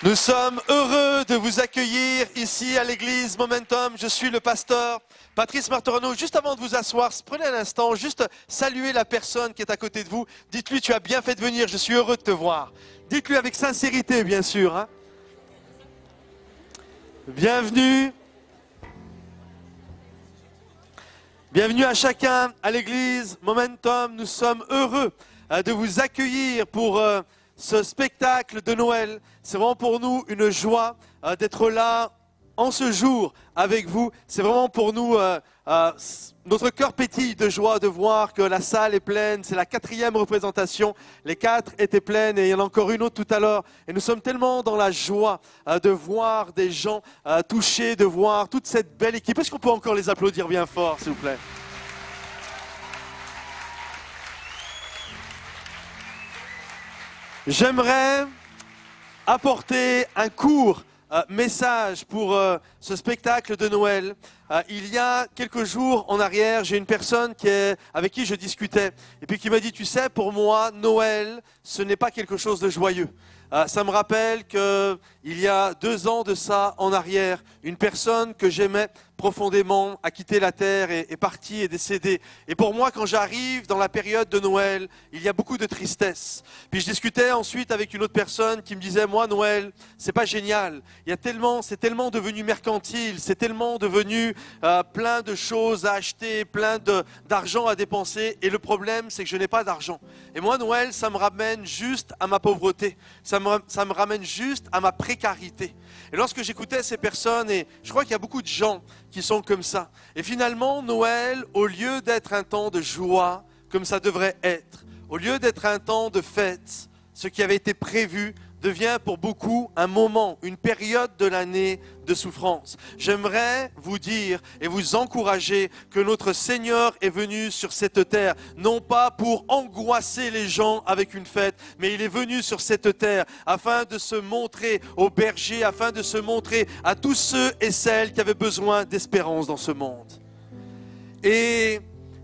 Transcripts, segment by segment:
Nous sommes heureux de vous accueillir ici à l'église Momentum. Je suis le pasteur Patrice Martorano. Juste avant de vous asseoir, prenez un instant, juste saluer la personne qui est à côté de vous. Dites-lui, tu as bien fait de venir, je suis heureux de te voir. Dites-lui avec sincérité, bien sûr. Hein. Bienvenue. Bienvenue à chacun à l'église Momentum. Nous sommes heureux de vous accueillir pour ce spectacle de Noël. C'est vraiment pour nous une joie d'être là en ce jour avec vous. C'est vraiment pour nous, notre cœur pétille de joie de voir que la salle est pleine. C'est la 4e représentation. Les 4 étaient pleines et il y en a encore une autre tout à l'heure. Et nous sommes tellement dans la joie de voir des gens touchés, de voir toute cette belle équipe. Est-ce qu'on peut encore les applaudir bien fort, s'il vous plaît ? J'aimerais apporter un court message pour ce spectacle de Noël. Il y a quelques jours en arrière, j'ai une personne avec qui je discutais et puis qui m'a dit, tu sais, pour moi, Noël, ce n'est pas quelque chose de joyeux. Ça me rappelle qu'il y a 2 ans de ça en arrière, une personne que j'aimais profondément a quitté la terre et est partie, est décédée. Et pour moi, quand j'arrive dans la période de Noël, il y a beaucoup de tristesse. Puis je discutais ensuite avec une autre personne qui me disait, moi, Noël, c'est pas génial. C'est tellement devenu mercantile, c'est tellement devenu plein de choses à acheter, plein d'argent à dépenser. Et le problème, c'est que je n'ai pas d'argent. Et moi, Noël, ça me ramène juste à ma pauvreté. Ça me ramène juste à ma précarité. Et lorsque j'écoutais ces personnes, et je crois qu'il y a beaucoup de gens qui sont comme ça. Et finalement, Noël, au lieu d'être un temps de joie, comme ça devrait être, au lieu d'être un temps de fête, ce qui avait été prévu devient pour beaucoup un moment, une période de l'année de souffrance. J'aimerais vous dire et vous encourager que notre Seigneur est venu sur cette terre, non pas pour angoisser les gens avec une fête, mais il est venu sur cette terre afin de se montrer aux bergers, afin de se montrer à tous ceux et celles qui avaient besoin d'espérance dans ce monde. Et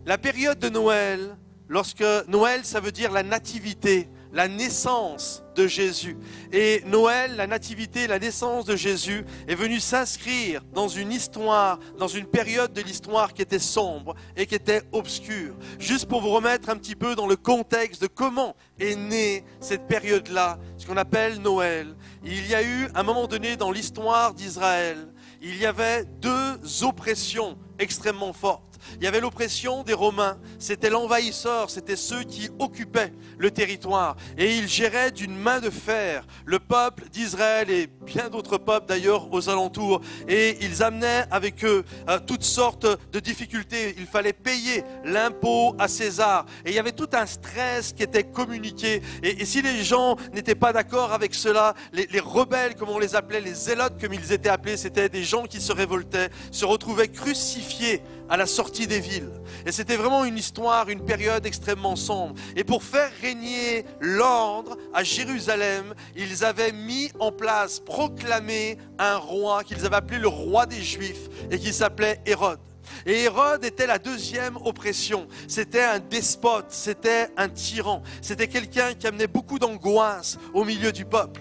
la période de Noël, lorsque Noël, ça veut dire la nativité, la naissance de Jésus. Et Noël, la nativité, la naissance de Jésus est venue s'inscrire dans une histoire, dans une période de l'histoire qui était sombre et qui était obscure. Juste pour vous remettre un petit peu dans le contexte de comment est née cette période-là, ce qu'on appelle Noël. Il y a eu, à un moment donné dans l'histoire d'Israël, il y avait 2 oppressions extrêmement fortes. Il y avait l'oppression des Romains, c'était l'envahisseur, c'était ceux qui occupaient le territoire. Et ils géraient d'une main de fer le peuple d'Israël et bien d'autres peuples d'ailleurs aux alentours. Et ils amenaient avec eux toutes sortes de difficultés. Il fallait payer l'impôt à César. Et il y avait tout un stress qui était communiqué. Et si les gens n'étaient pas d'accord avec cela, les rebelles, comme on les appelait, les zélotes comme ils étaient appelés, c'était des gens qui se révoltaient, se retrouvaient crucifiés à la sortie des villes. Et c'était vraiment une histoire, une période extrêmement sombre. Et pour faire régner l'ordre à Jérusalem, ils avaient mis en place, proclamé un roi qu'ils avaient appelé le roi des Juifs et qui s'appelait Hérode. Et Hérode était la 2e oppression. C'était un despote, c'était un tyran. C'était quelqu'un qui amenait beaucoup d'angoisse au milieu du peuple.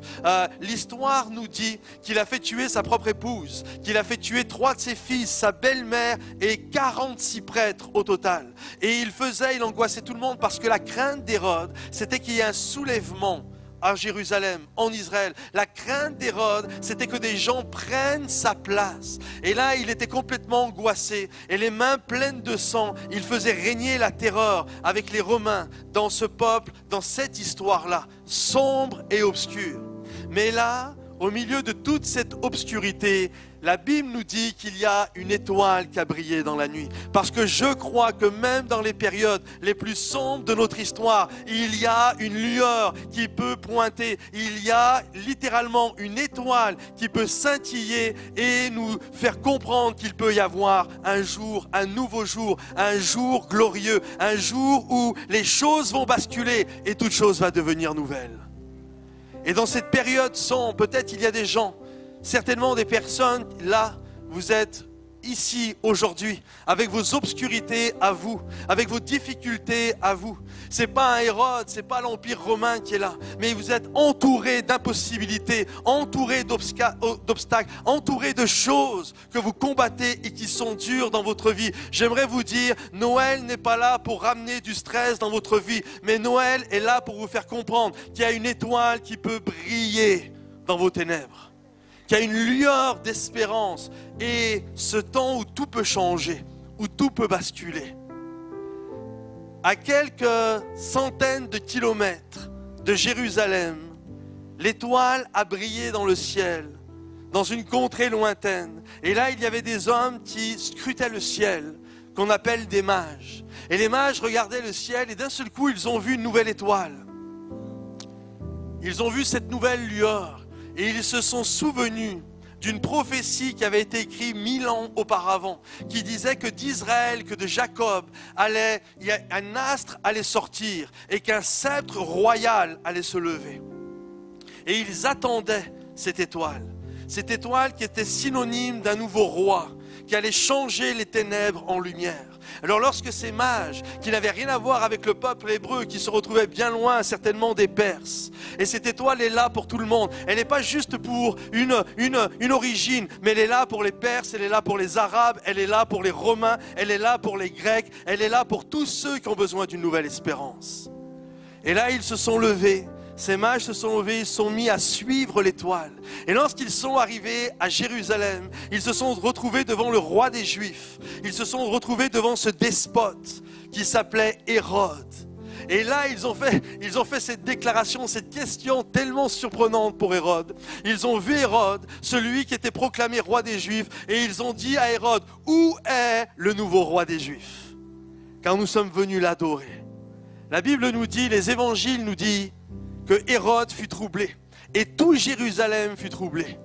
L'histoire nous dit qu'il a fait tuer sa propre épouse, qu'il a fait tuer 3 de ses fils, sa belle-mère et 46 prêtres au total. Et il angoissait tout le monde parce que la crainte d'Hérode, c'était qu'il y ait un soulèvement à Jérusalem, en Israël. La crainte d'Hérode, c'était que des gens prennent sa place. Et là, il était complètement angoissé. Et les mains pleines de sang, il faisait régner la terreur avec les Romains dans ce peuple, dans cette histoire-là, sombre et obscure. Mais là, au milieu de toute cette obscurité, la Bible nous dit qu'il y a une étoile qui a brillé dans la nuit. Parce que je crois que même dans les périodes les plus sombres de notre histoire, il y a une lueur qui peut pointer. Il y a littéralement une étoile qui peut scintiller et nous faire comprendre qu'il peut y avoir un jour, un nouveau jour, un jour glorieux, un jour où les choses vont basculer et toute chose va devenir nouvelle. Et dans cette période sombre, peut-être il y a des gens, certainement des personnes, là, vous êtes ici aujourd'hui, avec vos obscurités à vous, avec vos difficultés à vous. C'est pas un Hérode, c'est pas l'Empire romain qui est là, mais vous êtes entouré d'impossibilités, entouré d'obstacles, entouré de choses que vous combattez et qui sont dures dans votre vie. J'aimerais vous dire, Noël n'est pas là pour ramener du stress dans votre vie, mais Noël est là pour vous faire comprendre qu'il y a une étoile qui peut briller dans vos ténèbres, qu'il y a une lueur d'espérance et ce temps où tout peut changer, où tout peut basculer. À quelques centaines de kilomètres de Jérusalem, l'étoile a brillé dans le ciel, dans une contrée lointaine. Et là, il y avait des hommes qui scrutaient le ciel, qu'on appelle des mages. Et les mages regardaient le ciel et d'un seul coup, ils ont vu une nouvelle étoile. Ils ont vu cette nouvelle lueur. Et ils se sont souvenus d'une prophétie qui avait été écrite 1000 ans auparavant, qui disait que d'Israël, que de Jacob, un astre allait sortir et qu'un sceptre royal allait se lever. Et ils attendaient cette étoile qui était synonyme d'un nouveau roi, qui allait changer les ténèbres en lumière. Alors lorsque ces mages, qui n'avaient rien à voir avec le peuple hébreu, qui se retrouvaient bien loin certainement des Perses, et cette étoile est là pour tout le monde, elle n'est pas juste pour une origine, mais elle est là pour les Perses, elle est là pour les Arabes, elle est là pour les Romains, elle est là pour les Grecs, elle est là pour tous ceux qui ont besoin d'une nouvelle espérance. Et là ils se sont levés. Ces mages se sont levés, ils se sont mis à suivre l'étoile. Et lorsqu'ils sont arrivés à Jérusalem, ils se sont retrouvés devant le roi des Juifs. Ils se sont retrouvés devant ce despote qui s'appelait Hérode. Et là, ils ont fait cette déclaration, cette question tellement surprenante pour Hérode. Ils ont vu Hérode, celui qui était proclamé roi des Juifs, et ils ont dit à Hérode, où est le nouveau roi des Juifs? Car nous sommes venus l'adorer. La Bible nous dit, les évangiles nous disent, que Hérode fut troublé et tout Jérusalem fut troublé.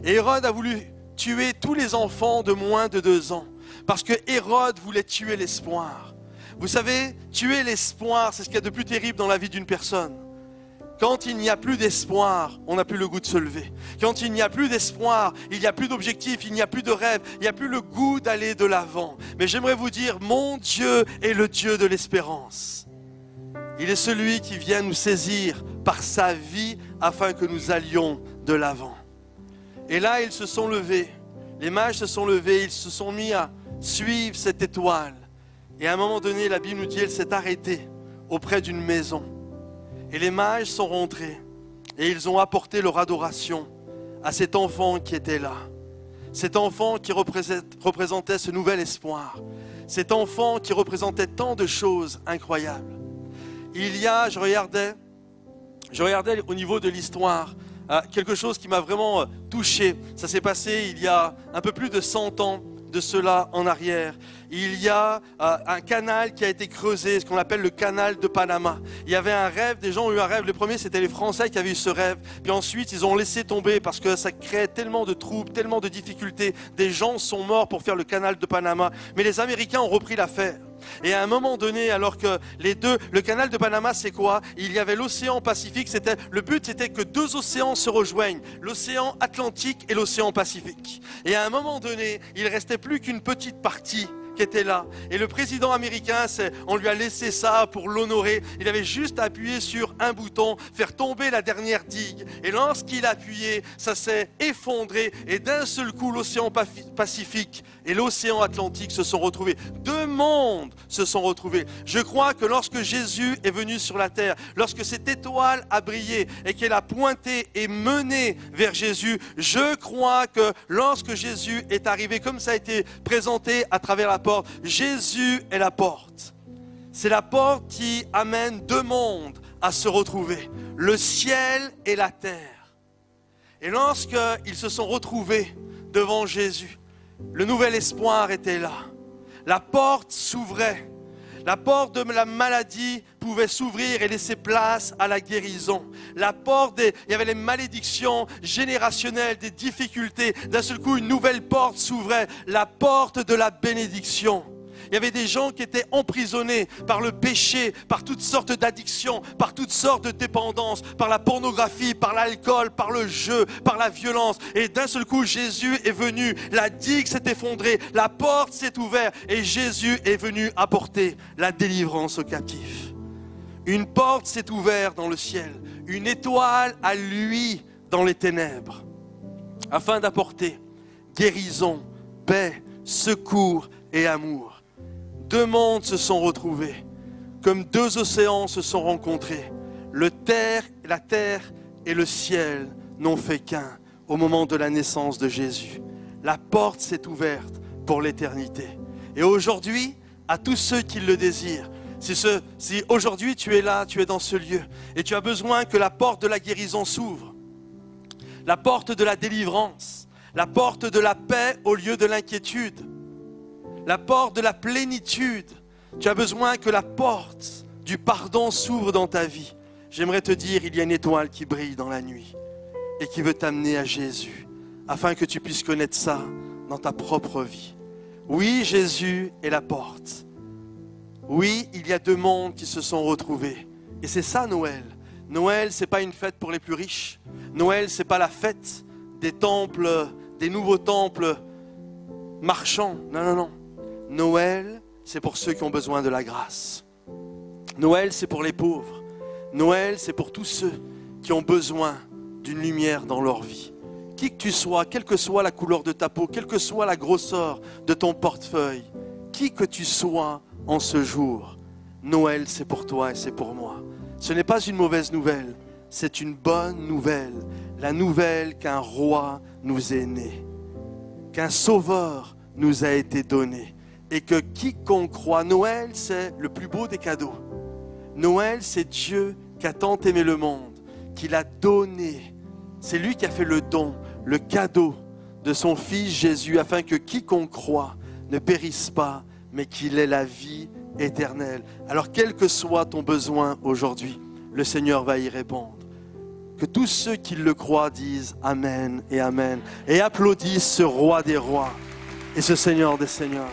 Et Hérode a voulu tuer tous les enfants de moins de 2 ans parce que Hérode voulait tuer l'espoir. Vous savez, tuer l'espoir, c'est ce qu'il y a de plus terrible dans la vie d'une personne. Quand il n'y a plus d'espoir, on n'a plus le goût de se lever. Quand il n'y a plus d'espoir, il n'y a plus d'objectif, il n'y a plus de rêve, il n'y a plus le goût d'aller de l'avant. Mais j'aimerais vous dire, mon Dieu est le Dieu de l'espérance. Il est celui qui vient nous saisir par sa vie afin que nous allions de l'avant. Et là, ils se sont levés. Les mages se sont levés, ils se sont mis à suivre cette étoile. Et à un moment donné, la Bible nous dit, elle s'est arrêtée auprès d'une maison. Et les mages sont rentrés et ils ont apporté leur adoration à cet enfant qui était là. Cet enfant qui représentait ce nouvel espoir. Cet enfant qui représentait tant de choses incroyables. Je regardais au niveau de l'histoire, quelque chose qui m'a vraiment touché. Ça s'est passé il y a un peu plus de 100 ans de cela en arrière. Il y a un canal qui a été creusé, ce qu'on appelle le canal de Panama. Il y avait un rêve, des gens ont eu un rêve. Le premier, c'était les Français qui avaient eu ce rêve. Puis ensuite, ils ont laissé tomber parce que ça créait tellement de troubles, tellement de difficultés. Des gens sont morts pour faire le canal de Panama. Mais les Américains ont repris l'affaire. Et à un moment donné, alors que le canal de Panama, c'est quoi? Il y avait l'océan Pacifique. Le but, c'était que 2 océans se rejoignent, l'océan Atlantique et l'océan Pacifique. Et à un moment donné, il restait plus qu'une petite partie qui était là. Et le président américain, on lui a laissé ça pour l'honorer. Il avait juste appuyé sur un bouton, faire tomber la dernière digue. Et lorsqu'il a appuyé, ça s'est effondré. Et d'un seul coup, l'océan Pacifique et l'océan Atlantique se sont retrouvés. 2 mondes se sont retrouvés. Je crois que lorsque Jésus est venu sur la terre, lorsque cette étoile a brillé et qu'elle a pointé et mené vers Jésus, je crois que lorsque Jésus est arrivé, comme ça a été présenté à travers la porte, Jésus est la porte. C'est la porte qui amène 2 mondes à se retrouver, le ciel et la terre. Et lorsqu'ils se sont retrouvés devant Jésus, le nouvel espoir était là. La porte s'ouvrait. La porte de la maladie pouvait s'ouvrir et laisser place à la guérison. Il y avait les malédictions générationnelles, des difficultés. D'un seul coup, une nouvelle porte s'ouvrait. La porte de la bénédiction. Il y avait des gens qui étaient emprisonnés par le péché, par toutes sortes d'addictions, par toutes sortes de dépendances, par la pornographie, par l'alcool, par le jeu, par la violence. Et d'un seul coup, Jésus est venu, la digue s'est effondrée, la porte s'est ouverte et Jésus est venu apporter la délivrance aux captifs. Une porte s'est ouverte dans le ciel, une étoile à lui dans les ténèbres, afin d'apporter guérison, paix, secours et amour. Deux mondes se sont retrouvés, comme deux océans se sont rencontrés. La terre et le ciel n'ont fait qu'un au moment de la naissance de Jésus. La porte s'est ouverte pour l'éternité. Et aujourd'hui, à tous ceux qui le désirent, si aujourd'hui tu es là, tu es dans ce lieu, et tu as besoin que la porte de la guérison s'ouvre, la porte de la délivrance, la porte de la paix au lieu de l'inquiétude, la porte de la plénitude, tu as besoin que la porte du pardon s'ouvre dans ta vie. J'aimerais te dire, il y a une étoile qui brille dans la nuit et qui veut t'amener à Jésus, afin que tu puisses connaître ça dans ta propre vie. Oui, Jésus est la porte. Oui, il y a deux mondes qui se sont retrouvés. Et c'est ça Noël. Noël, ce n'est pas une fête pour les plus riches. Noël, ce n'est pas la fête des temples, des nouveaux temples marchands. Non, non, non. Noël, c'est pour ceux qui ont besoin de la grâce. Noël, c'est pour les pauvres. Noël, c'est pour tous ceux qui ont besoin d'une lumière dans leur vie. Qui que tu sois, quelle que soit la couleur de ta peau, quelle que soit la grosseur de ton portefeuille, qui que tu sois en ce jour, Noël, c'est pour toi et c'est pour moi. Ce n'est pas une mauvaise nouvelle, c'est une bonne nouvelle. La nouvelle qu'un roi nous est né, qu'un sauveur nous a été donné et que quiconque croit, Noël, c'est le plus beau des cadeaux. Noël, c'est Dieu qui a tant aimé le monde, qu'il a donné. C'est lui qui a fait le don, le cadeau de son Fils Jésus, afin que quiconque croit ne périsse pas, mais qu'il ait la vie éternelle. Alors, quel que soit ton besoin aujourd'hui, le Seigneur va y répondre. Que tous ceux qui le croient disent Amen et Amen et applaudissent ce Roi des rois et ce Seigneur des seigneurs.